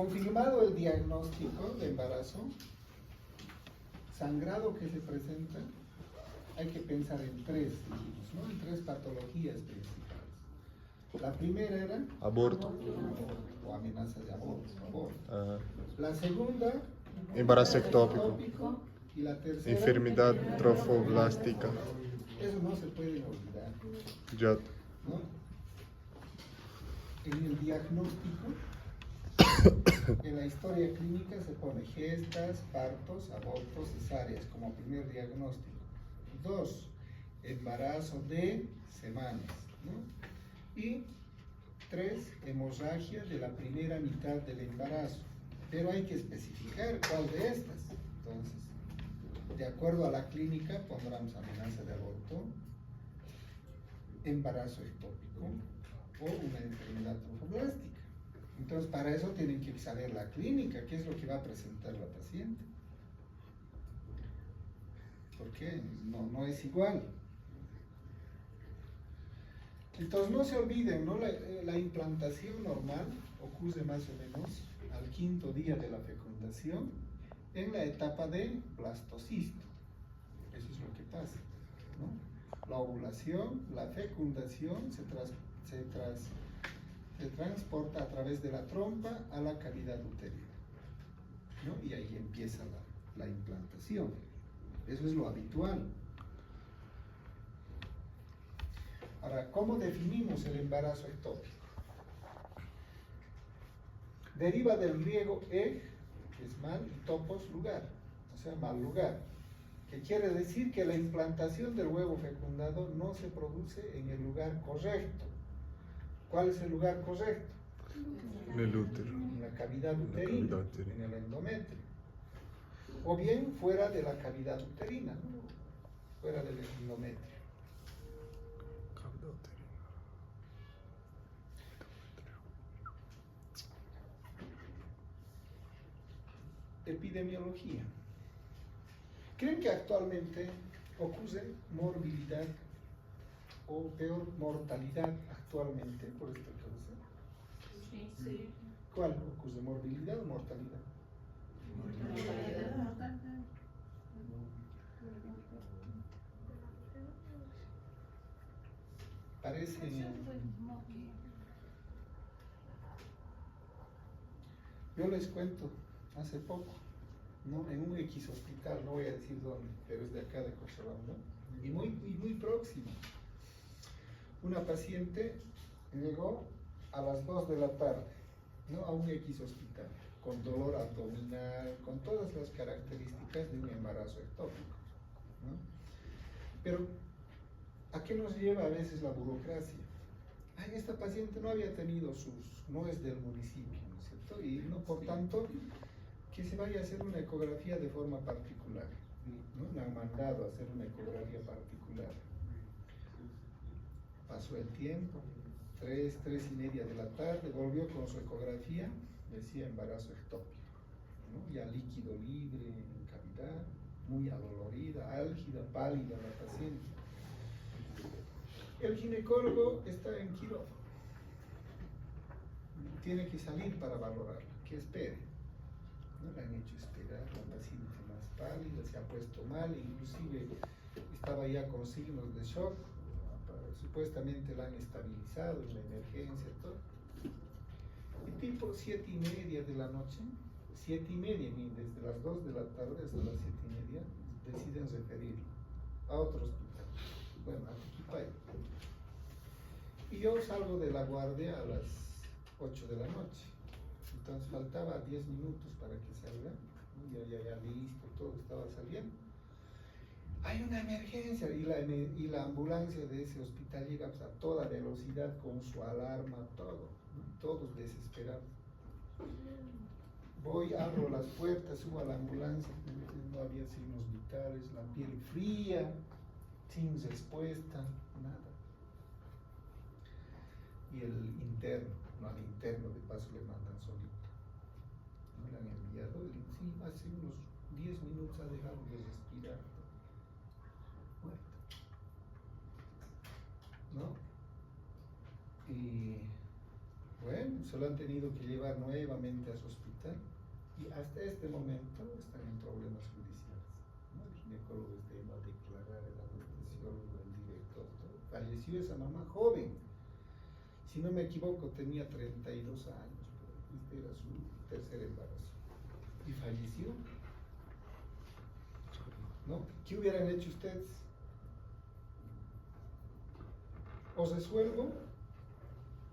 Confirmado el diagnóstico de embarazo, sangrado que se presenta, hay que pensar en tres, ¿no? En tres patologías principales. La primera era Aborto. o amenaza de aborto. Ajá. La segunda, Embarazo ectópico. y la tercera, Enfermedad trofoblástica. eso no se puede olvidar, JOT. ¿no? En el diagnóstico, en la historia clínica se pone gestas, partos, abortos, cesáreas como primer diagnóstico. 2, embarazo de semanas, ¿no? Y 3, hemorragia de la primera mitad del embarazo. Pero hay que especificar cuál de estas. Entonces, de acuerdo a la clínica, pondremos amenaza de aborto, embarazo ectópico o una enfermedad trofoblástica. Entonces, para eso tienen que saber la clínica, qué es lo que va a presentar la paciente. Porque no es igual. Entonces, no se olviden, ¿no? La implantación normal ocurre más o menos al 5.º día de la fecundación en la etapa de blastocisto. Eso es lo que pasa, ¿no? La ovulación, la fecundación se transporta a través de la trompa a la cavidad uterina, ¿no? Y ahí empieza la implantación. Eso es lo habitual. Ahora, ¿cómo definimos el embarazo ectópico? Deriva del griego eg, que es mal, y topos, lugar, o sea, mal lugar, que quiere decir que la implantación del huevo fecundado no se produce en el lugar correcto. ¿Cuál es el lugar correcto? En el útero. En la cavidad uterina, en el endometrio. O bien fuera de la cavidad uterina, ¿no? Fuera del endometrio. Cavidad uterina. Epidemiología. ¿Creen que actualmente ocurre morbilidad o peor mortalidad actualmente por esta causa? Sí. ¿Cuál ocurre, morbilidad o mortalidad? Parece. Yo les cuento hace poco, ¿no? En un X hospital, no voy a decir dónde, pero es de acá de Cochabamba, y muy próximo. Una paciente llegó a las 2 de la tarde, ¿no? A un X hospital, con dolor abdominal, con todas las características de un embarazo ectópico, ¿no? Pero, ¿a qué nos lleva a veces la burocracia? Ay, esta paciente no había tenido no es del municipio, ¿no es cierto? Y no, por tanto, que se vaya a hacer una ecografía de forma particular, ¿no? Me han mandado a hacer una ecografía particular. Pasó el tiempo, 3:30 de la tarde, volvió con su ecografía, decía embarazo ectópico, ¿no? Ya líquido libre en cavidad, muy adolorida, álgida, pálida la paciente. El ginecólogo está en quirófano, tiene que salir para valorarla, que espere. ¿No? Le han hecho esperar, la paciente más pálida, se ha puesto mal, inclusive estaba ya con signos de shock, supuestamente la han estabilizado en la emergencia, todo. Y tipo 7:30 de la noche, 7:30, desde las 2 de la tarde hasta las 7:30, deciden referirlo a otro hospital, bueno, a Tiquipay. Y yo salgo de la guardia a las 8 de la noche, entonces faltaba 10 minutos para que salga, ¿no? Ya listo, todo estaba saliendo. Hay una emergencia y la ambulancia de ese hospital llega pues, a toda velocidad con su alarma, todo, ¿no? Todos desesperados. Voy, abro las puertas, subo a la ambulancia, no había signos vitales, la piel fría, sin respuesta, nada. Y el interno, no al interno, de paso le mandan solito. No le han enviado, sí, hace unos 10 minutos ha dejado de respirar. Muerta. ¿No? Y bueno, se lo han tenido que llevar nuevamente a su hospital y hasta este momento están en problemas judiciales, ¿no? El ginecólogo va a declarar, el anestesiólogo, el director, todo. Falleció esa mamá joven, si no me equivoco tenía 32 años, este era su tercer embarazo y falleció, ¿no? ¿Qué hubieran hecho ustedes? O resuelvo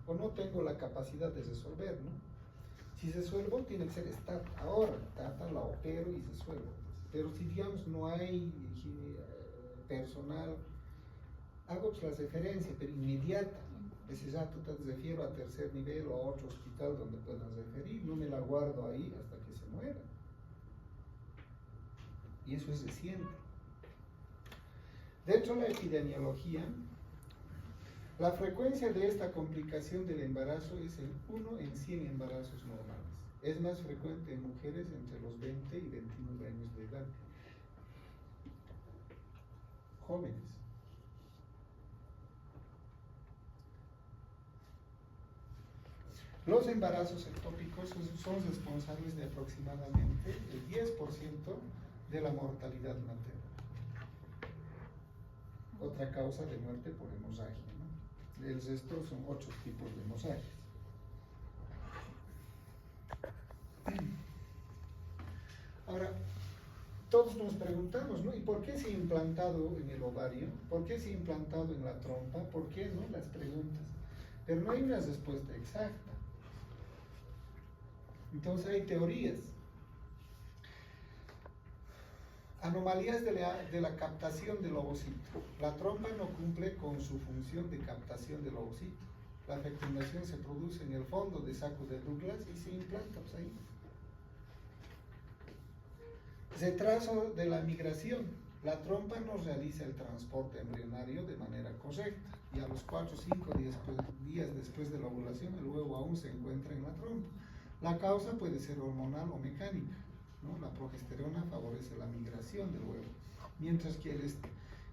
o no tengo la capacidad de resolver, ¿no? Si resuelvo, tiene que ser estar ahora, la opero y resuelvo. Pero si, digamos, no hay personal, hago pues la referencia, pero inmediata. Ese rato te refiero a tercer nivel o a otro hospital donde puedan referir, no me la guardo ahí hasta que se muera. Y eso es reciente. Dentro de la epidemiología, la frecuencia de esta complicación del embarazo es el 1 en 100 embarazos normales. Es más frecuente en mujeres entre los 20 y 29 años de edad. Jóvenes. Los embarazos ectópicos son responsables de aproximadamente el 10% de la mortalidad materna. Otra causa de muerte por hemorragia, ¿no? El resto son 8 tipos de hemorragias. Ahora, todos nos preguntamos, ¿no? ¿Y por qué se ha implantado en el ovario? ¿Por qué se ha implantado en la trompa? ¿Por qué no? Las preguntas. Pero no hay una respuesta exacta. Entonces hay teorías. Anomalías de la captación del ovocito. La trompa no cumple con su función de captación del ovocito. La fecundación se produce en el fondo de saco de Douglas y se implanta pues ahí. Retraso de la migración. La trompa no realiza el transporte embrionario de manera correcta y a los 4 o 5 días después de la ovulación el huevo aún se encuentra en la trompa. La causa puede ser hormonal o mecánica, ¿no? La progesterona favorece la migración del huevo, mientras que el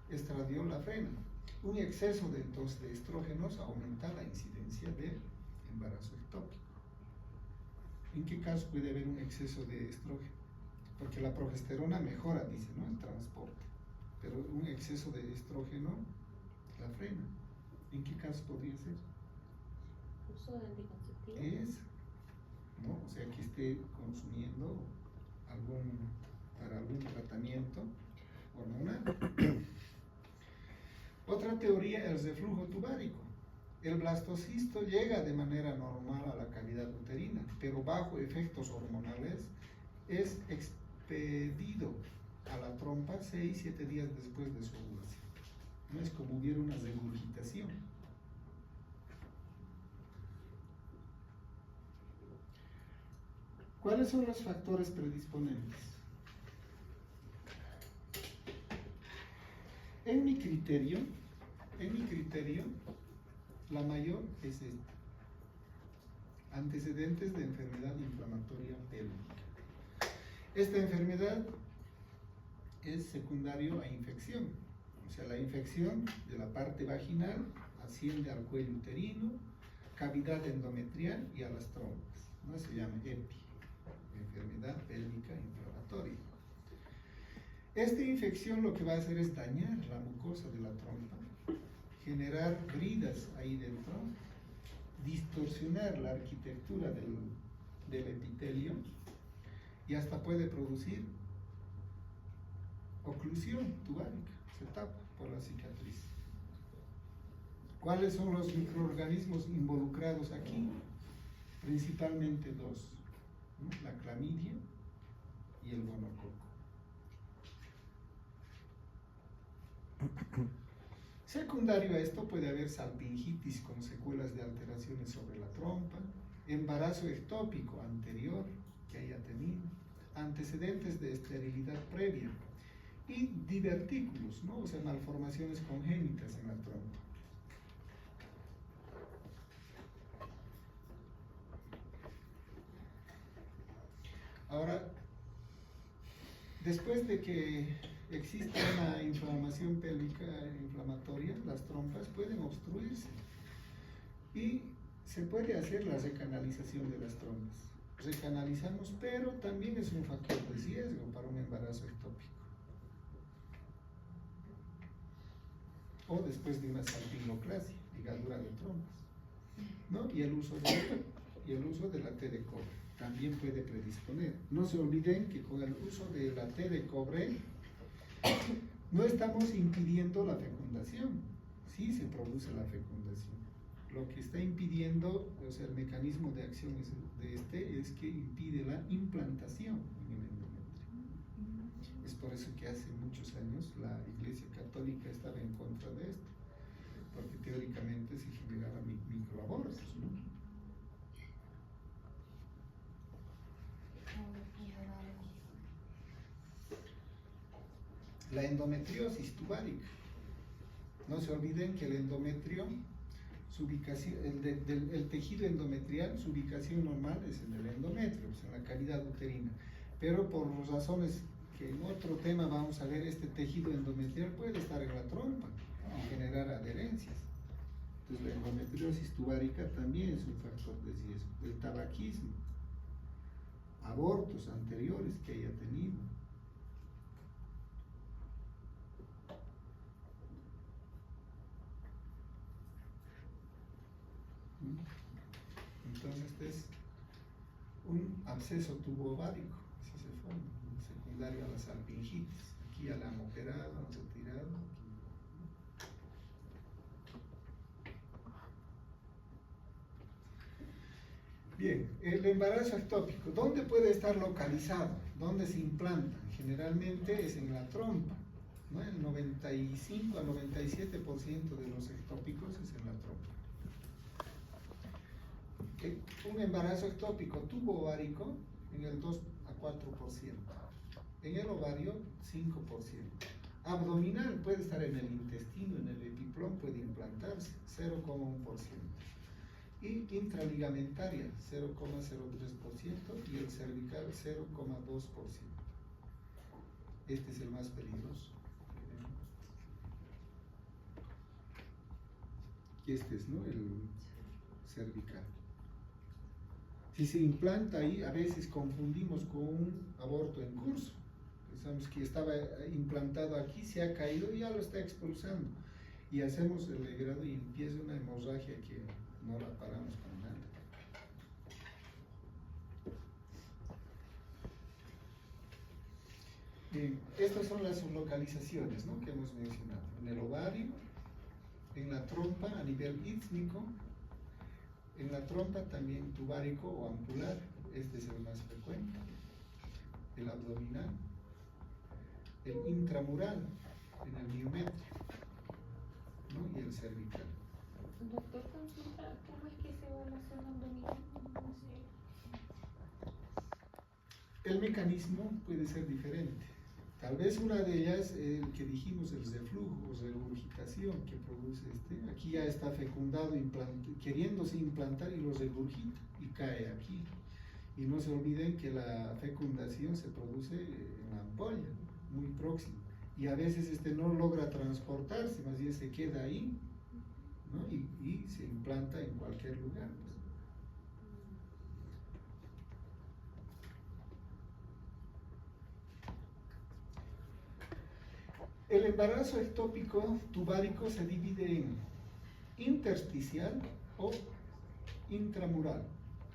estradiol la frena. Un exceso de estrógenos aumenta la incidencia del embarazo ectópico. ¿En qué caso puede haber un exceso de estrógeno? Porque la progesterona mejora, dice, ¿no? El transporte, pero un exceso de estrógeno la frena. ¿En qué caso podría ser? Uso de anticonceptivo. Es, ¿no? O sea, que esté consumiendo para algún tratamiento hormonal. Otra teoría es el reflujo tubárico. El blastocisto llega de manera normal a la cavidad uterina, pero bajo efectos hormonales es expedido a la trompa 6-7 días después de su ovulación. No es como hubiera una regurgitación. ¿Cuáles son los factores predisponentes? En mi criterio, la mayor es esta. Antecedentes de enfermedad inflamatoria pélvica. Esta enfermedad es secundario a infección. O sea, la infección de la parte vaginal asciende al cuello uterino, cavidad endometrial y a las trompas. ¿No? Se llama EPI, enfermedad pélvica inflamatoria. Esta infección lo que va a hacer es dañar la mucosa de la trompa, generar bridas ahí dentro, distorsionar la arquitectura del epitelio y hasta puede producir oclusión tubárica, se tapa por la cicatriz. ¿Cuáles son los microorganismos involucrados aquí? Principalmente dos, ¿no? La clamidia y el gonococo. Secundario a esto puede haber salpingitis con secuelas de alteraciones sobre la trompa, embarazo ectópico anterior que haya tenido, antecedentes de esterilidad previa y divertículos, ¿no? O sea, malformaciones congénitas en la trompa. Ahora, después de que existe una inflamación pélvica inflamatoria, las trompas pueden obstruirse y se puede hacer la recanalización de las trompas. Recanalizamos, pero también es un factor de riesgo para un embarazo ectópico. O después de una salpingoclasia, ligadura de trompas, ¿no? Y el uso de la T de cobre también puede predisponer. No se olviden que con el uso de la T de cobre no estamos impidiendo la fecundación. Sí se produce la fecundación. Lo que está impidiendo, o sea, el mecanismo de acción es que impide la implantación en el endometrio. Es por eso que hace muchos años la Iglesia Católica estaba en contra de esto, porque teóricamente se generaban microabortos, ¿no? La endometriosis tubárica. No se olviden que el endometrio, su ubicación, el tejido endometrial, su ubicación normal es en el endometrio, en la cavidad uterina. Pero por razones que en otro tema vamos a ver, este tejido endometrial puede estar en la trompa y generar adherencias. Entonces la endometriosis tubárica también es un factor de riesgo. El tabaquismo, abortos anteriores que haya tenido. Entonces este es un absceso tubo-ovárico, así se forma, secundario a la salpingitis. Aquí ya la han operado, han retirado. Bien, el embarazo ectópico, ¿dónde puede estar localizado? ¿Dónde se implanta? Generalmente es en la trompa, ¿no? El 95 a 97% de los ectópicos es en la trompa. Un embarazo ectópico tubo ovárico en el 2 a 4%, en el ovario 5%, abdominal puede estar en el intestino, en el epiplón puede implantarse 0,1%, y intraligamentaria 0,03% y el cervical 0,2%. Este es el más peligroso. Y este es, ¿no?, el cervical. Si se implanta ahí, a veces confundimos con un aborto en curso. Pensamos que estaba implantado aquí, se ha caído y ya lo está expulsando. Y hacemos el legrado y empieza una hemorragia que no la paramos con nada. Bien, estas son las localizaciones, ¿no?, que hemos mencionado. En el ovario, en la trompa a nivel ístmico, en la trompa también tubárico o ampular, este es el más frecuente, el abdominal, el intramural, en el miometrio, ¿no?, y el cervical. Doctor, consulta, ¿cómo es que se va a la zona abdominal? No sé. El mecanismo puede ser diferente. Tal vez una de ellas, el que dijimos, el reflujo o regurgitación que produce aquí ya está fecundado, queriéndose implantar y lo regurgita y cae aquí. Y no se olviden que la fecundación se produce en la ampolla, muy próxima. Y a veces no logra transportarse, más bien se queda ahí, ¿no?, y se implanta en cualquier lugar. El embarazo ectópico tubárico se divide en intersticial o intramural.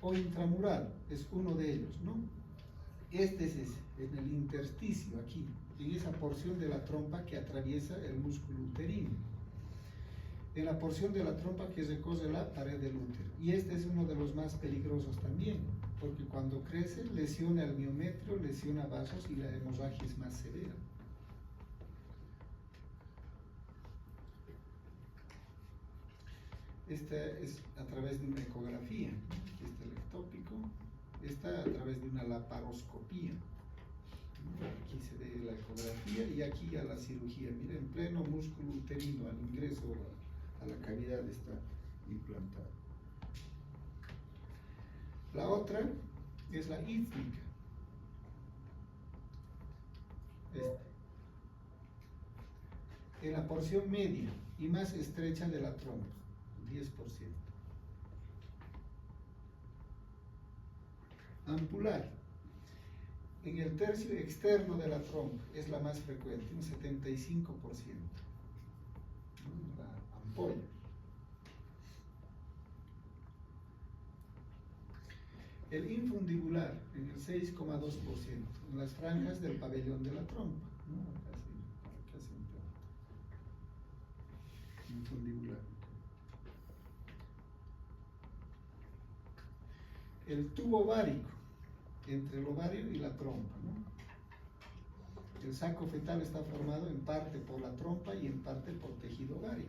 O intramural es uno de ellos, ¿no? Este es ese, en el intersticio, aquí, en esa porción de la trompa que atraviesa el músculo uterino. En la porción de la trompa que recorre la pared del útero. Y este es uno de los más peligrosos también, porque cuando crece lesiona el miometrio, lesiona vasos y la hemorragia es más severa. Esta es a través de una ecografía, aquí está el ectópico, esta a través de una laparoscopía. Aquí se ve la ecografía y aquí ya la cirugía. Miren, en pleno músculo uterino, al ingreso a la cavidad está implantado. La otra es la ístmica. En la porción media y más estrecha de la trompa, 10%. ampular. En el tercio externo de la trompa es la más frecuente, un 75%. ¿No? La ampolla. El infundibular en el 6,2%, en las franjas del pabellón de la trompa. ¿No? Acá se implanta. Infundibular. El tubo ovárico, entre el ovario y la trompa, ¿no? El saco fetal está formado en parte por la trompa y en parte por tejido ovárico.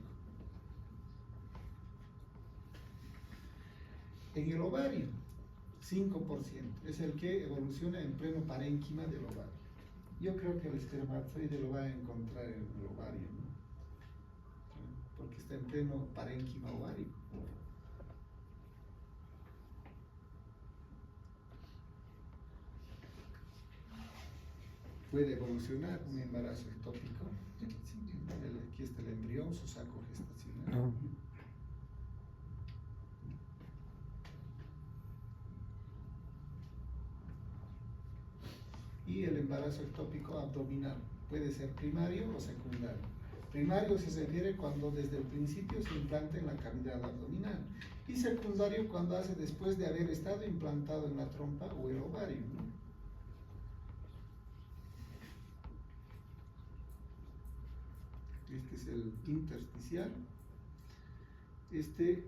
En el ovario, 5%, es el que evoluciona en pleno parénquima del ovario. Yo creo que el espermatozoide lo va a encontrar en el ovario, ¿no? Porque está en pleno parénquima ovárico. Puede evolucionar un embarazo ectópico. Aquí está el embrión, su saco gestacional. Y el embarazo ectópico abdominal puede ser primario o secundario. Primario se refiere cuando desde el principio se implanta en la cavidad abdominal, y secundario cuando hace después de haber estado implantado en la trompa o el ovario, ¿no? Este es el intersticial, este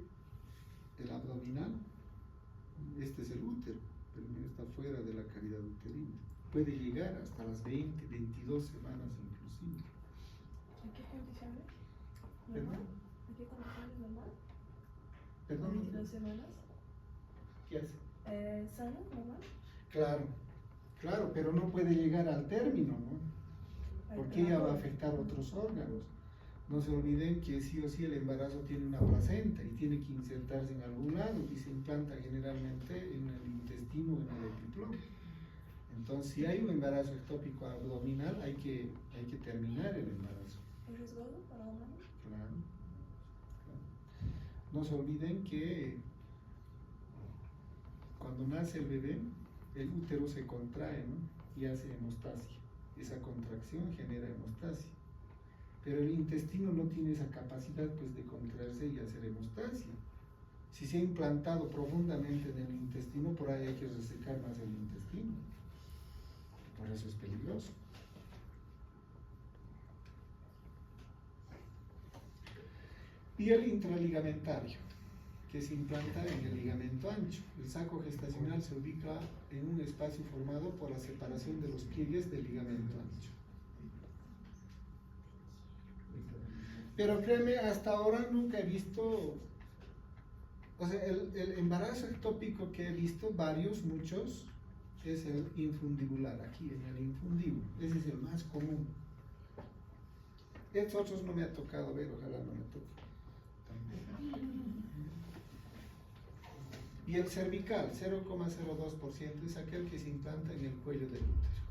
el abdominal, este es el útero, pero no está fuera de la cavidad uterina. Puede llegar hasta las 20, 22 semanas inclusive. ¿En qué condiciones? ¿Perdón? ¿En qué condiciones normal? ¿Perdón? 22 semanas. ¿Qué hace? ¿Sano, normal? Claro, pero no puede llegar al término, ¿no? Porque ella va a afectar otros órganos. No se olviden que sí o sí el embarazo tiene una placenta y tiene que insertarse en algún lado, y se implanta generalmente en el intestino o en el epiploma. Entonces, si hay un embarazo ectópico abdominal, hay que terminar el embarazo. ¿Es riesgoso para la mano? Claro. No se olviden que cuando nace el bebé, el útero se contrae, ¿no? Y hace hemostasia. Esa contracción genera hemostasia. Pero el intestino no tiene esa capacidad, pues, de contraerse y hacer hemostasia. Si se ha implantado profundamente en el intestino, por ahí hay que resecar más el intestino. Por eso es peligroso. Y el intraligamentario, que se implanta en el ligamento ancho. El saco gestacional se ubica en un espacio formado por la separación de los pliegues del ligamento ancho. Pero créeme, hasta ahora nunca he visto, o sea, el embarazo ectópico que he visto, muchos, es el infundibular, aquí en el infundible. Ese es el más común. Estos otros no me ha tocado ver, ojalá no me toque. Y el cervical, 0,02%, es aquel que se implanta en el cuello del útero.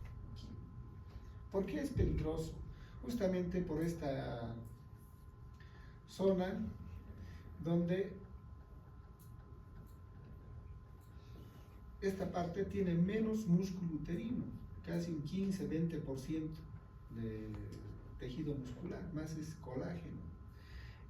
¿Por qué es peligroso? Justamente por esta zona donde esta parte tiene menos músculo uterino, casi un 15-20% de tejido muscular, más es colágeno.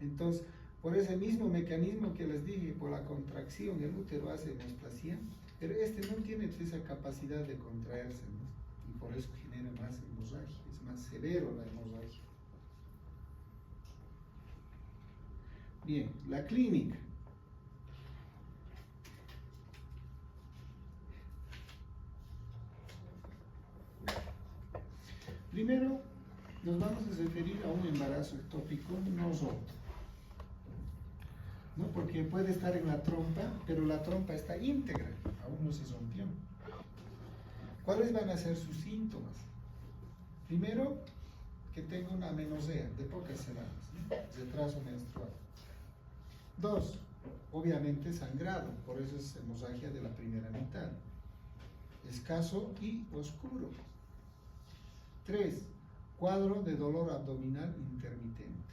Entonces, por ese mismo mecanismo que les dije, por la contracción, el útero hace hemostasia, pero este no tiene esa capacidad de contraerse, ¿no? Y por eso genera más hemorragia, es más severo la hemorragia. Bien, la clínica. Primero, nos vamos a referir a un embarazo ectópico no roto, ¿no? Porque puede estar en la trompa, pero la trompa está íntegra, aún no se rompió. ¿Cuáles van a ser sus síntomas? Primero, que tenga una amenorrea de pocas semanas, ¿no? Retraso menstrual. 2, obviamente sangrado, por eso es hemorragia de la primera mitad. Escaso y oscuro. 3, cuadro de dolor abdominal intermitente,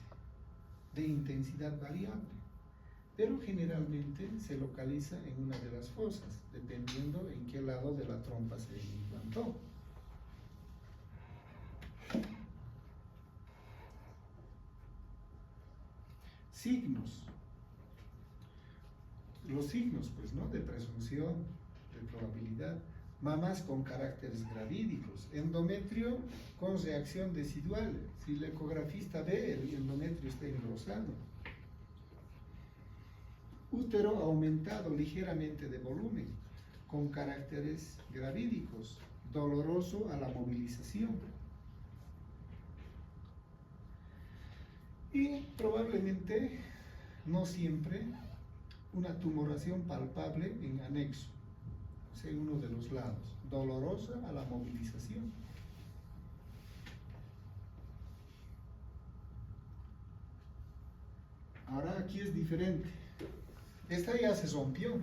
de intensidad variable. pero generalmente se localiza en una de las fosas, dependiendo en qué lado de la trompa se implantó. Signos. Los signos, pues, ¿no? De presunción, de probabilidad. Mamas con caracteres gravídicos. Endometrio con reacción decidual. Si el ecografista ve, el endometrio está engrosado. Útero aumentado ligeramente de volumen, con caracteres gravídicos. Doloroso a la movilización. Y probablemente, no siempre, una tumoración palpable en anexo, o sea, en uno de los lados, dolorosa a la movilización. Ahora aquí es diferente. Esta ya se rompió.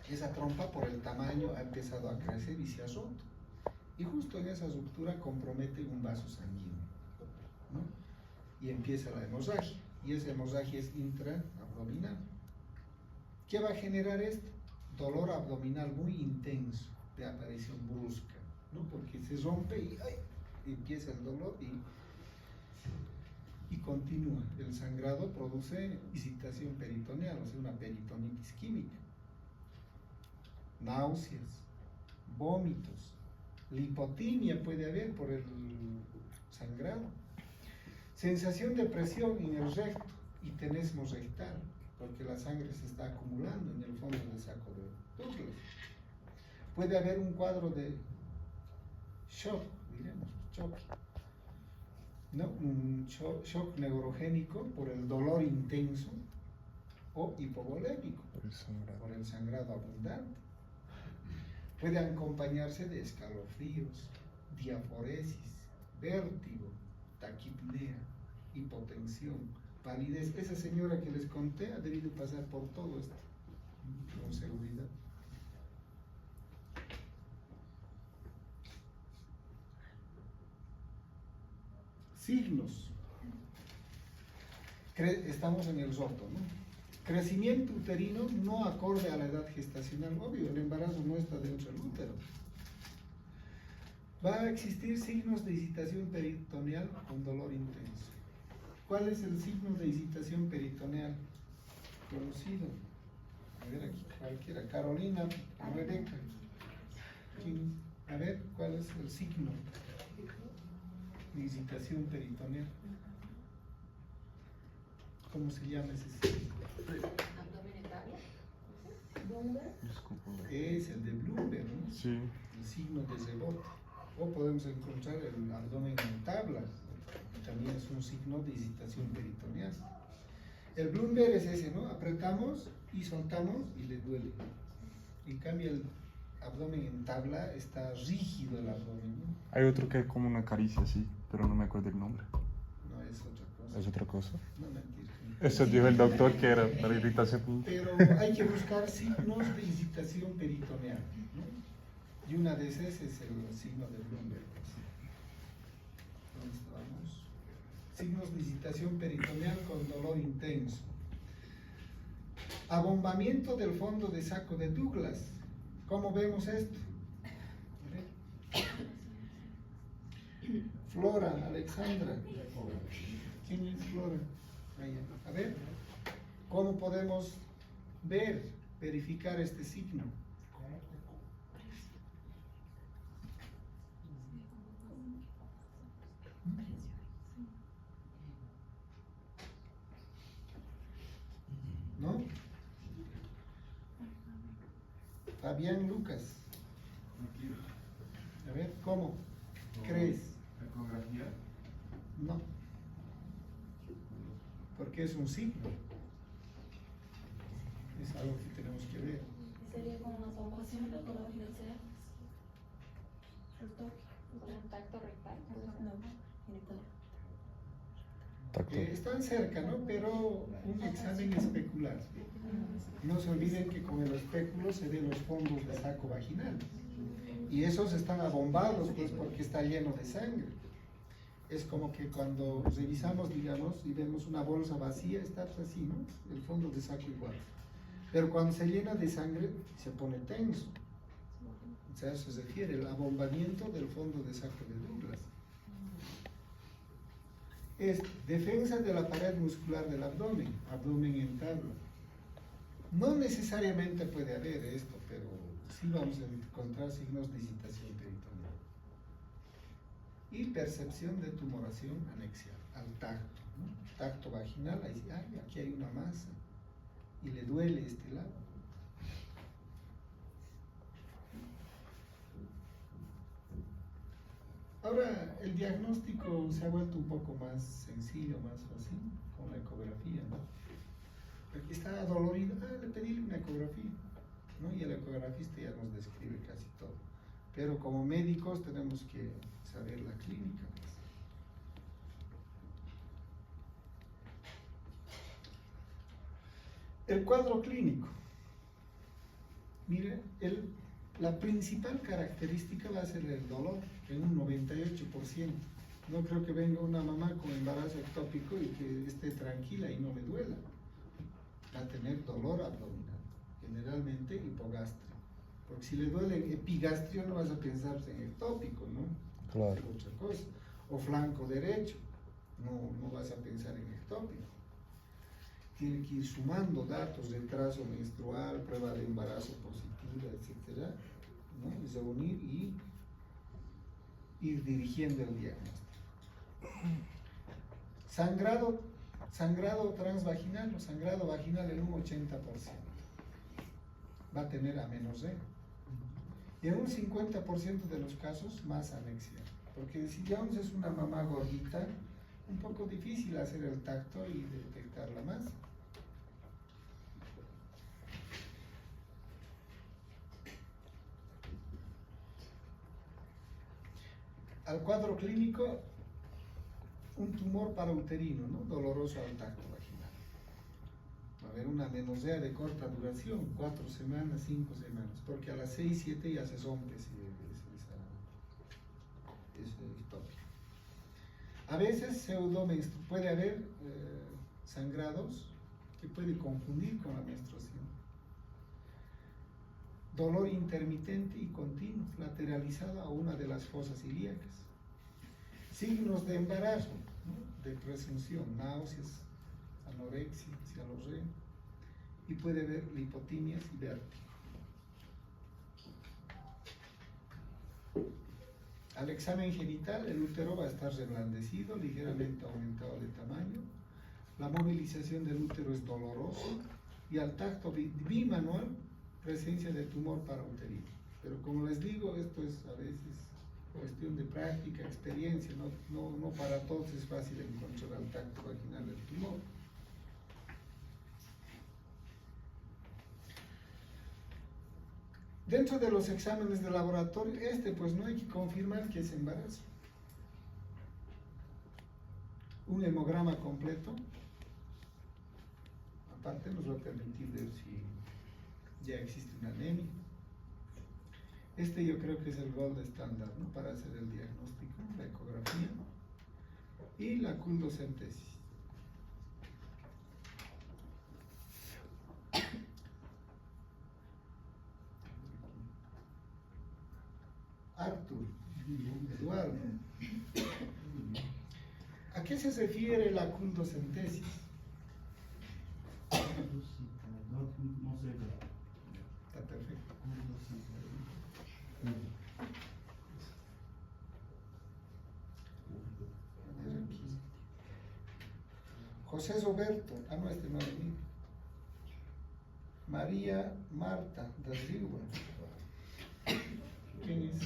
Esa trompa por el tamaño ha empezado a crecer y se ha roto. Y justo en esa ruptura compromete un vaso sanguíneo, ¿no? Y empieza la hemorragia. Y esa hemorragia es intraabdominal. ¿Qué va a generar esto? Dolor abdominal muy intenso, de aparición brusca, ¿no? Porque se rompe y ¡ay! Empieza el dolor y continúa. El sangrado produce excitación peritoneal, o sea, una peritonitis química. Náuseas, vómitos, lipotimia puede haber por el sangrado. Sensación de presión en el recto y tenesmo rectal, porque la sangre se está acumulando en el fondo del saco de Douglas. Puede haber un cuadro de shock, diremos, choque, ¿no? Un shock neurogénico por el dolor intenso o hipovolémico, por el sangrado abundante. Puede acompañarse de escalofríos, diaforesis, vértigo, taquipnea, hipotensión, palidez. Esa señora que les conté ha debido pasar por todo esto, con seguridad. Signos. Estamos en el roto, ¿no? Crecimiento uterino no acorde a la edad gestacional. Obvio, el embarazo no está dentro del útero. Va a existir signos de excitación peritoneal con dolor intenso. ¿Cuál es el signo de excitación peritoneal conocido? A ver aquí, cualquiera. Carolina, Rebeca. A ver, ¿cuál es el signo de excitación peritoneal? ¿Cómo se llama ese signo? Abdomen estable. Es el de Bloomberg, ¿no? Sí. El signo de rebote. O podemos encontrar el abdomen en tabla, también es un signo de excitación peritoneal. El Bloomberg es ese, ¿no? Apretamos y soltamos y le duele. En cambio, el abdomen en tabla está rígido el abdomen, ¿no? Hay otro que es como una caricia, sí, pero no me acuerdo el nombre. No es otra cosa. ¿Es otra cosa? No, mentira. Eso dijo el doctor que era para irritación. Pero hay que buscar signos de excitación peritoneal, ¿no? Y una de esas es el signo de Bloomberg. ¿Dónde estamos? Signos de excitación peritoneal con dolor intenso. Abombamiento del fondo de saco de Douglas. ¿Cómo vemos esto? Flora, Alexandra. ¿Quién es Flora? A ver, ¿cómo podemos verificar este signo? ¿No? Fabián Lucas. A ver, ¿cómo? ¿Crees? ¿Ecografía? No. Porque es un signo. Es algo que tenemos que ver. Sería como una palpación por la vagina. El toque. Contacto rectal. No, genital. Tacto. Están cerca, ¿no? Pero un examen especular. No se olviden que con el espéculo se ven los fondos de saco vaginal. Y esos están abombados, pues, porque está lleno de sangre. Es como que cuando revisamos, digamos, y vemos una bolsa vacía, está así, ¿no? El fondo de saco igual. Pero cuando se llena de sangre, se pone tenso. O sea, se refiere al abombamiento del fondo de saco de Douglas. Es defensa de la pared muscular del abdomen, abdomen en tabla. No necesariamente puede haber esto, pero sí vamos a encontrar signos de excitación peritoneal. Y percepción de tumoración anexial al tacto, ¿no? Tacto vaginal, ahí dice, ay, aquí hay una masa y le duele este lado. Ahora el diagnóstico se ha vuelto un poco más sencillo, más fácil, con la ecografía, ¿no? Aquí está dolorido, le pedí una ecografía, ¿no? Y el ecografista ya nos describe casi todo. Pero como médicos tenemos que saber la clínica, pues. El cuadro clínico. Mire, la principal característica va a ser el dolor, en un 98%. No creo que venga una mamá con embarazo ectópico y que esté tranquila y no le duela. Va a tener dolor abdominal, generalmente hipogastrio. Porque si le duele epigastrio no vas a pensar en ectópico, ¿no? Claro. Es otra cosa. O flanco derecho, no vas a pensar en ectópico. Tiene que ir sumando datos, retraso menstrual, prueba de embarazo positiva, etcétera, ¿no? Y reunir y ir dirigiendo el diagnóstico. Sangrado transvaginal o sangrado vaginal en un 80%. Va a tener amenorrea. Y en un 50% de los casos más anexia. Porque si ya es una mamá gordita, un poco difícil hacer el tacto y detectar la masa. Al cuadro clínico, un tumor parauterino, ¿no? Doloroso al tacto vaginal. Va a haber una amenorrea de corta duración, 4 semanas, 5 semanas, porque a las 6, 7 ya se rompe ese ectópico. A veces puede haber sangrados que puede confundir con la menstruación. Dolor intermitente y continuo, lateralizado a una de las fosas ilíacas. Signos de embarazo, ¿no? De presunción, náuseas, anorexia, cialorrea, y puede haber lipotimias y vértigo. Al examen genital, el útero va a estar reblandecido, ligeramente aumentado de tamaño. La movilización del útero es doloroso y al tacto bimanual, presencia de tumor parauterino. Pero como les digo, esto es a veces cuestión de práctica, experiencia, no para todos es fácil encontrar al tacto vaginal del tumor. Dentro de los exámenes de laboratorio, pues no hay que confirmar que es embarazo. Un hemograma completo, aparte nos va a permitir ver si ya existe una anemia. Yo creo que es el gold estándar, ¿no? Para hacer el diagnóstico, la ecografía y la culdocentesis. Artur, Eduardo, ¿a qué se refiere la culdocentesis? No sé. Está perfecto. José Roberto, no, este no es mío. María Marta da Silva. ¿Quién es?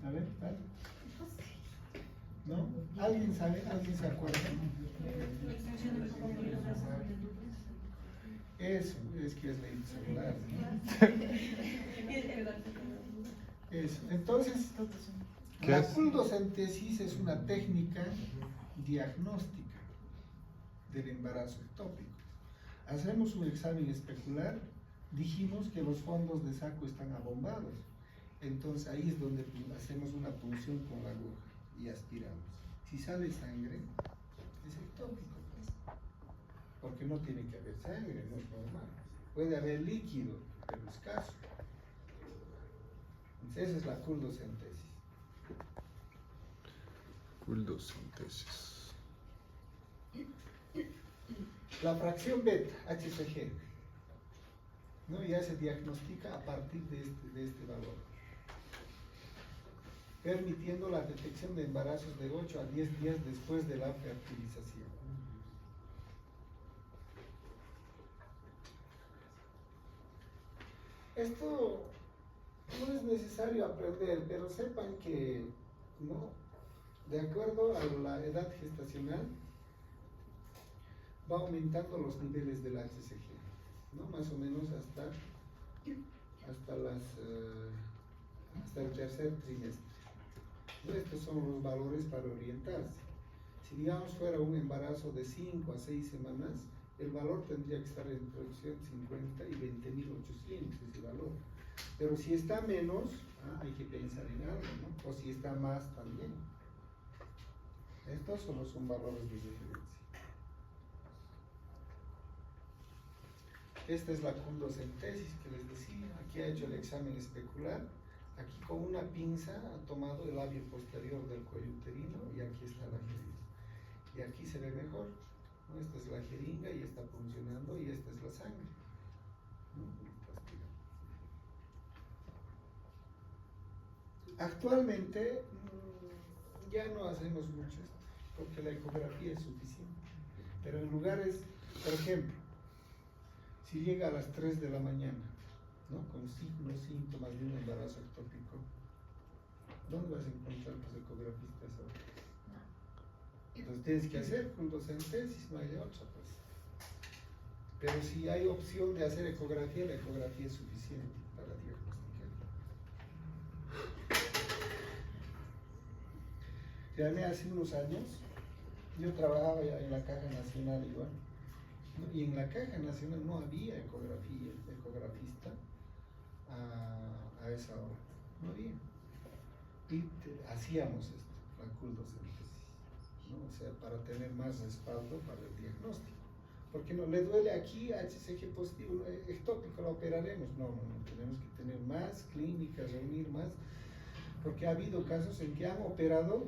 A ver, ¿tal? ¿No? ¿Alguien sabe? ¿Alguien se acuerda? Eso, es que es el celular. Eso, entonces, la culdocentesis es una técnica diagnóstica del embarazo ectópico. Hacemos un examen especular, dijimos que los fondos de saco están abombados, entonces ahí es donde hacemos una punción con la aguja. y aspiramos. Si sale sangre, es ectópico, pues, porque no tiene que haber sangre, no es normal. Puede haber líquido, pero escaso. Entonces, esa es la culdocentesis. Culdocentesis. La fracción beta, HCG, ¿no? Ya se diagnostica a partir de este valor, permitiendo la detección de embarazos de 8 a 10 días después de la fertilización. Esto no es necesario aprender, pero sepan que, ¿no?, de acuerdo a la edad gestacional, va aumentando los niveles del HCG, ¿no? Más o menos hasta el tercer trimestre. Estos son los valores para orientarse. Si digamos fuera un embarazo de 5 a 6 semanas, el valor tendría que estar entre 850 y 20.800, ese valor. Pero si está menos, hay que pensar en algo, ¿no? O si está más también. Estos solo son valores de referencia. Esta es la culdocentesis que les decía. Aquí ha hecho el examen especular. Aquí con una pinza ha tomado el labio posterior del cuello uterino y aquí está la jeringa. Y aquí se ve mejor, ¿no? Esta es la jeringa y está funcionando y esta es la sangre, ¿no? Actualmente ya no hacemos mucho esto porque la ecografía es suficiente. Pero en lugares, por ejemplo, si llega a las 3 de la mañana, ¿no?, con signos, síntomas de un embarazo ectópico, ¿dónde vas a encontrar los ecografistas ahora? Entonces tienes que hacer culdocentesis, no hay de otra, pues. Pero si hay opción de hacer ecografía, la ecografía es suficiente para diagnosticar. Ya hace unos años, yo trabajaba ya en la Caja Nacional igual, ¿no? Y en la Caja Nacional no había ecografista a esa hora, no había. Y hacíamos esto, la culdocentesis, ¿no? O sea, para tener más respaldo para el diagnóstico. Porque no le duele aquí, HCG positivo, ectópico, lo operaremos. No, tenemos que tener más clínicas, reunir más, porque ha habido casos en que han operado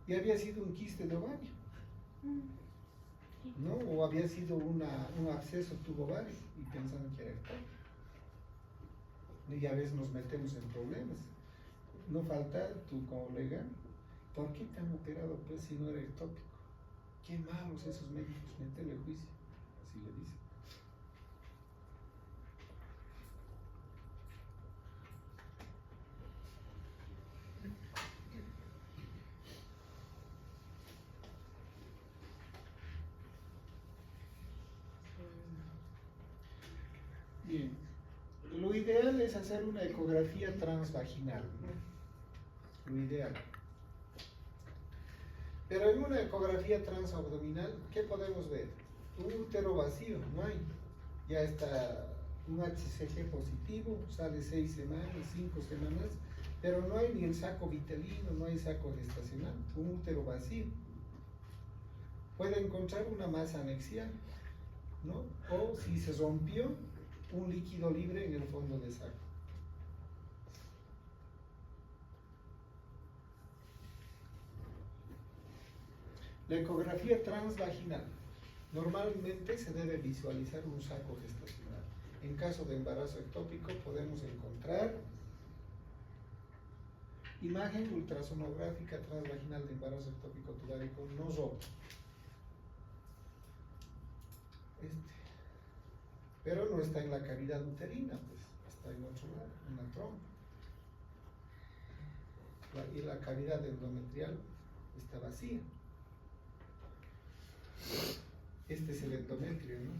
y había sido un quiste de ovario, ¿no? O había sido un absceso tubo-ovario y pensaban que era ectópico. Y a veces nos metemos en problemas. No falta tu colega, ¿por qué te han operado pues si no era ectópico? Qué malos esos médicos, métele juicio, así le dicen. Bien, lo ideal es hacer una ecografía transvaginal, ¿no? Lo ideal. Pero en una ecografía transabdominal, ¿qué podemos ver? Un útero vacío, no hay. Ya está un HCG positivo, sale 6 semanas, 5 semanas, pero no hay ni el saco vitelino, no hay saco gestacional, un útero vacío. Puede encontrar una masa anexial, ¿no? O si se rompió, un líquido libre en el fondo de saco. La ecografía transvaginal. Normalmente se debe visualizar un saco gestacional. En caso de embarazo ectópico podemos encontrar imagen ultrasonográfica transvaginal de embarazo ectópico turárico no roto. Pero no está en la cavidad uterina, pues está en otro lado, en la trompa. Y la cavidad endometrial está vacía. Este es el endometrio, ¿no?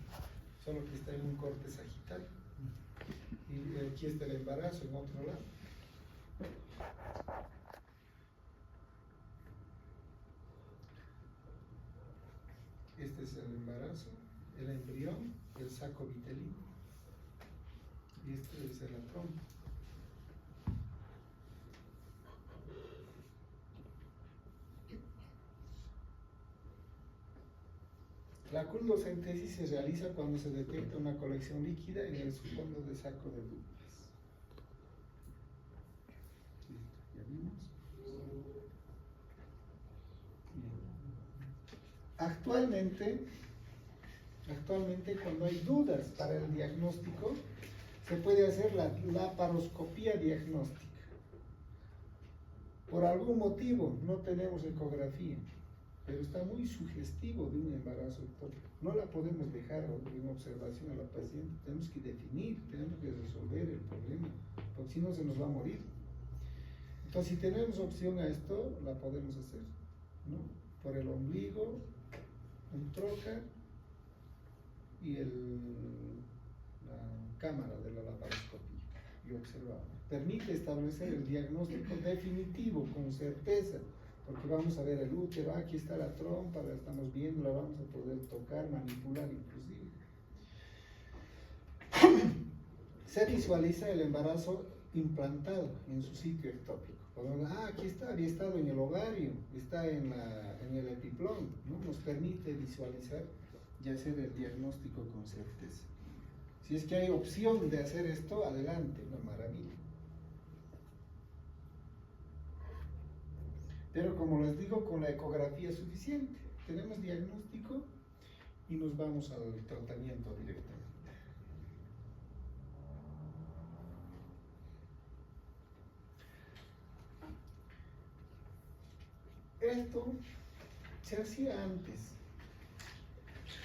Solo que está en un corte sagital. Y aquí está el embarazo en otro lado. Este es el embarazo, el embrión, el saco vitelino. Y este es la trompa. La culdocentesis se realiza cuando se detecta una colección líquida en el fondo de saco de duplas. ¿Ya vimos? Bien. Actualmente cuando hay dudas para el diagnóstico, se puede hacer la laparoscopía diagnóstica. Por algún motivo no tenemos ecografía, pero está muy sugestivo de un embarazo ectópico. No la podemos dejar en observación a la paciente, tenemos que definir, tenemos que resolver el problema, porque si no se nos va a morir. Entonces, si tenemos opción a esto, la podemos hacer, ¿no? Por el ombligo, un trocar y la cámara de la laparoscopía, y observamos. Permite establecer el diagnóstico definitivo con certeza, porque vamos a ver el útero, aquí está la trompa, la estamos viendo, la vamos a poder tocar, manipular inclusive. Se visualiza el embarazo implantado en su sitio ectópico. Aquí está, había estado en el ovario, está en el epiplón, ¿no? Nos permite visualizar y hacer el diagnóstico con certeza. Si es que hay opción de hacer esto, adelante, una maravilla. Pero como les digo, con la ecografía es suficiente. Tenemos diagnóstico y nos vamos al tratamiento directamente. Esto se hacía antes.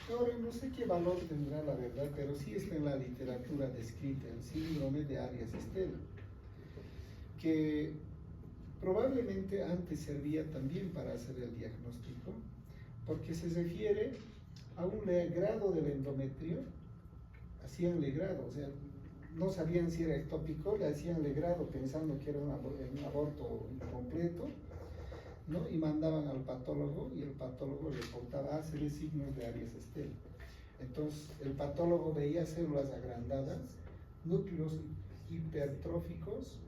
Ahora no sé qué valor tendrá la verdad, pero sí está en la literatura descrita, el síndrome de Arias-Estela, que probablemente antes servía también para hacer el diagnóstico, porque se refiere a un legrado del endometrio, hacían legrado, o sea, no sabían si era ectópico, le hacían legrado pensando que era un aborto incompleto, ¿no? Y mandaban al patólogo y el patólogo reportaba series signos de Arias-Estela. Entonces el patólogo veía células agrandadas, núcleos hipertróficos,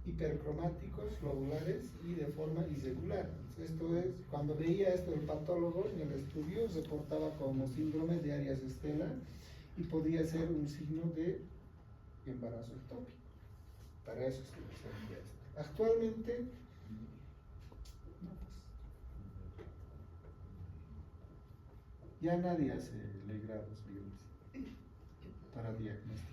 hipercromáticos, lobulares y de forma irregular. Esto es, cuando veía esto el patólogo en el estudio, reportaba como síndrome de Arias-Estela y podía ser un signo de embarazo ectópico. Para eso se servía esto. Actualmente, ya nadie hace legrados para diagnosticar.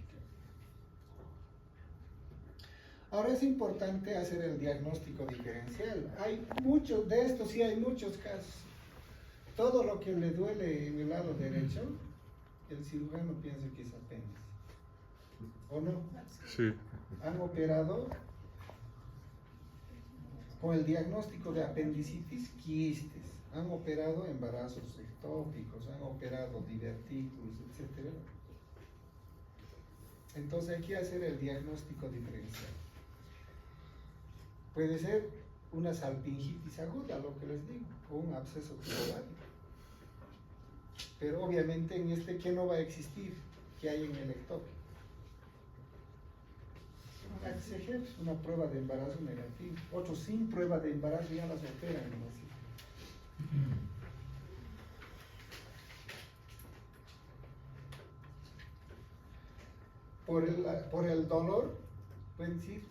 Ahora es importante hacer el diagnóstico diferencial. Hay muchos de estos, sí hay muchos casos. Todo lo que le duele en el lado derecho, el cirujano piensa que es apéndice. ¿O no? Sí. Han operado con el diagnóstico de apendicitis, quistes. Han operado embarazos ectópicos, han operado divertículos, etc. Entonces hay que hacer el diagnóstico diferencial. Puede ser una salpingitis aguda, lo que les digo, o un absceso tuborario. Pero obviamente en este, ¿qué no va a existir? ¿Qué hay en el ectópico? Un HCG, una prueba de embarazo negativa. Otros sin prueba de embarazo ya las operan, ¿no? Por el dolor, pueden decir,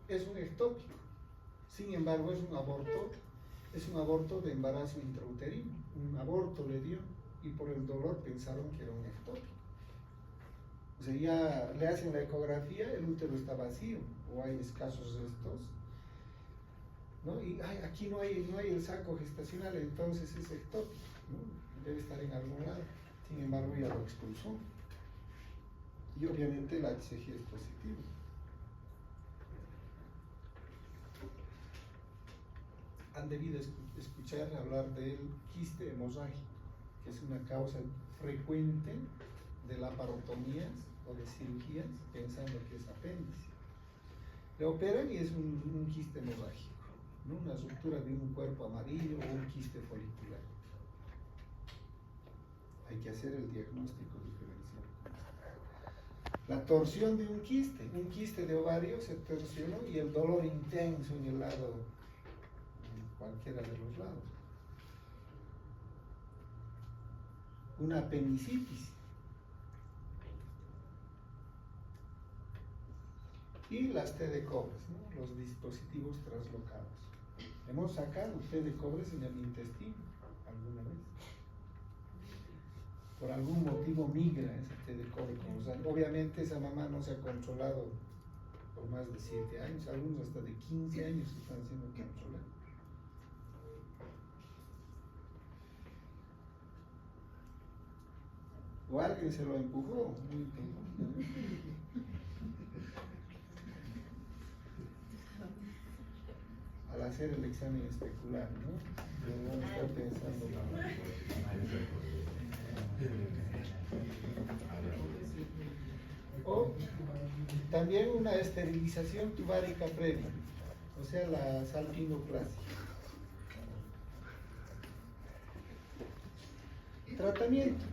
es un ectópico. Sin embargo, es un aborto de embarazo intrauterino. Un aborto le dio y por el dolor pensaron que era un ectópico. O sea, ya le hacen la ecografía, el útero está vacío o hay escasos restos, ¿no? Y aquí no hay el saco gestacional, entonces es ectópico, ¿no? Debe estar en algún lado. Sin embargo, ya lo expulsó. Y obviamente el HCG es positivo. Han debido escuchar hablar del quiste hemorrágico, que es una causa frecuente de laparotomías o de cirugías pensando que es apéndice. Le operan y es un quiste hemorrágico, ¿no? Una ruptura de un cuerpo amarillo o un quiste folicular. Hay que hacer el diagnóstico diferencial. La torsión de un quiste de ovario se torsionó y el dolor intenso en el lado, en cualquiera de los lados. una apendicitis. Y las T de cobres, ¿no? Los dispositivos traslocados. Hemos sacado T de cobres en el intestino alguna vez. Por algún motivo migra ese T de cobre con los años. Obviamente esa mamá no se ha controlado por más de 7 años, algunos hasta de 15 años están siendo controlados. O alguien se lo empujó, muy bien. Al hacer el examen especular, ¿no? Pero uno está pensando, o también una esterilización tubárica previa, o sea, la salpingoplasia. Tratamiento.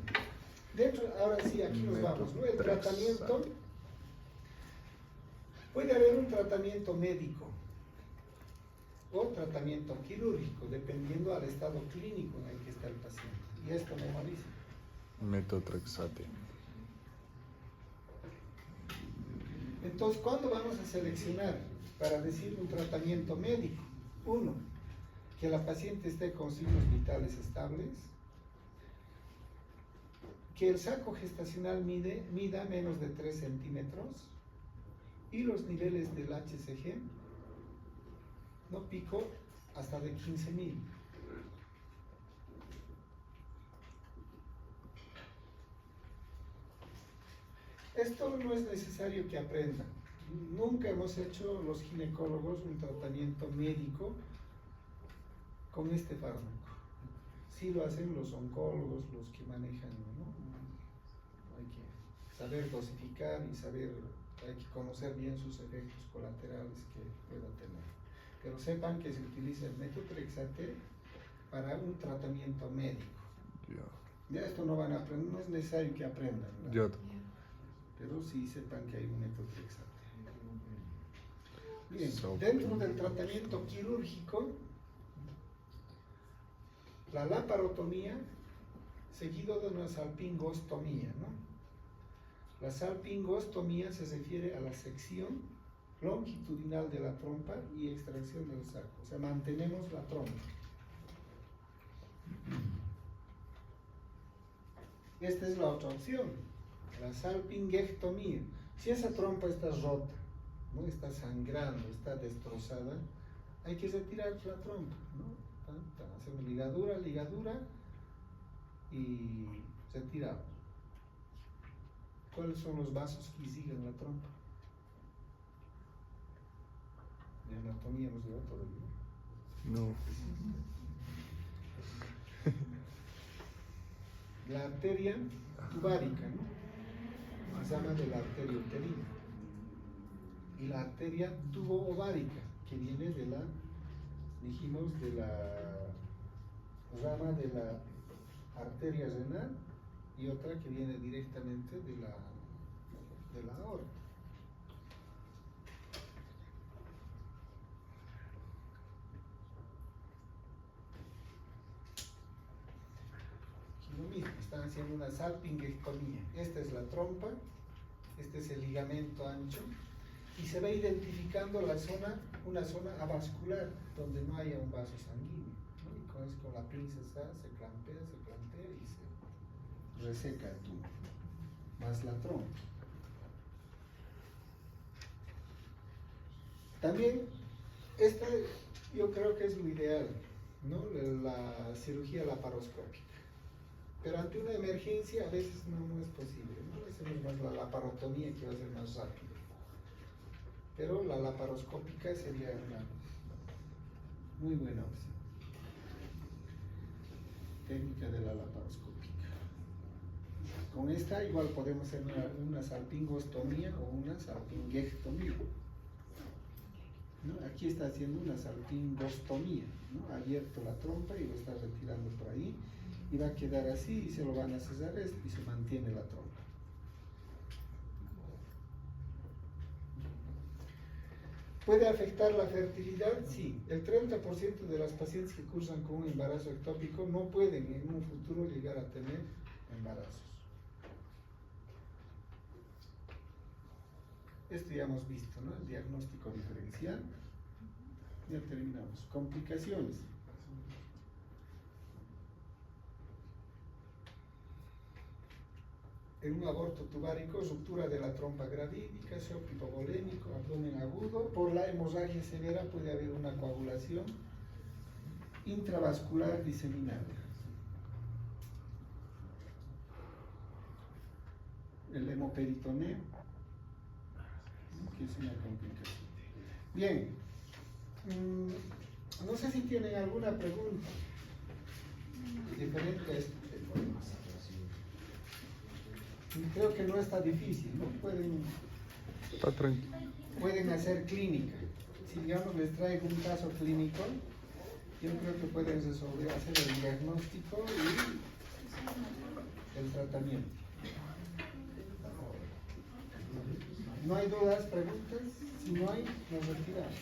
Dentro, ahora sí, aquí nos vamos, ¿no? El tratamiento, puede haber un tratamiento médico o tratamiento quirúrgico, dependiendo al estado clínico en el que está el paciente. Y esto memoriza. Metotrexate. Entonces, ¿cuándo vamos a seleccionar para decir un tratamiento médico? Uno, que la paciente esté con signos vitales estables, que el saco gestacional mida menos de 3 centímetros y los niveles del HCG no pico hasta de 15.000. Esto no es necesario que aprendan. Nunca hemos hecho los ginecólogos un tratamiento médico con este fármaco. Sí lo hacen los oncólogos, los que manejan, ¿no? Hay que saber dosificar y hay que conocer bien sus efectos colaterales que pueda tener. Pero sepan que se utiliza el metotrexate para un tratamiento médico. Ya esto no van a aprender, no es necesario que aprendan, ¿no? Ya. Pero sí sepan que hay un metotrexate. Bien, dentro del tratamiento quirúrgico, la laparotomía seguido de una salpingostomía, ¿no? La salpingostomía se refiere a la sección longitudinal de la trompa y extracción del saco, o sea, mantenemos la trompa. Esta es la otra opción, la salpingectomía. Si esa trompa está rota, ¿no? Está sangrando, está destrozada, hay que retirar la trompa, ¿no? Hacemos ligadura y retiramos. ¿Cuáles son los vasos que siguen la trompa? De anatomía hemos llevado todavía. No. La arteria tubárica, ¿no? Se llama de la arteria uterina. Y la arteria tubo-ovárica, que viene de la, dijimos, de la rama de la arteria renal, y otra que viene directamente de la aorta. Aquí lo mismo, están haciendo una salpingectomía. Esta es la trompa, este es el ligamento ancho, y se va identificando una zona avascular donde no haya un vaso sanguíneo, ¿no? Y con la pinza se clampea y se reseca el tumor, más la trompa. También, esta yo creo que es lo ideal, ¿no? La cirugía laparoscópica. Pero ante una emergencia a veces no es posible, ¿no? Hacemos más la laparotomía, que va a ser más rápido. Pero la laparoscópica sería una muy buena opción. Técnica de la laparoscópica. Con esta igual podemos hacer una salpingostomía o una salpingectomía, ¿no? Aquí está haciendo una salpingostomía, ¿no? Ha abierto la trompa y lo está retirando por ahí, y va a quedar así y se lo van a cesar y se mantiene la trompa. ¿Puede afectar la fertilidad? Sí. El 30% de las pacientes que cursan con un embarazo ectópico no pueden en un futuro llegar a tener embarazos. Esto ya hemos visto, ¿no? El diagnóstico diferencial. Ya terminamos. Complicaciones. En un aborto tubárico, ruptura de la trompa gravídica, shock hipovolémico, abdomen agudo. Por la hemorragia severa puede haber una coagulación intravascular diseminada. El hemoperitoneo, que es una complicación. Bien, no sé si tienen alguna pregunta diferente a este tema. Creo que no está difícil, ¿no? Está tranquilo. Pueden hacer clínica. Si digamos les traigo un caso clínico, yo creo que pueden resolver, hacer el diagnóstico y el tratamiento. ¿No hay dudas, preguntas? Si no hay, nos retiramos.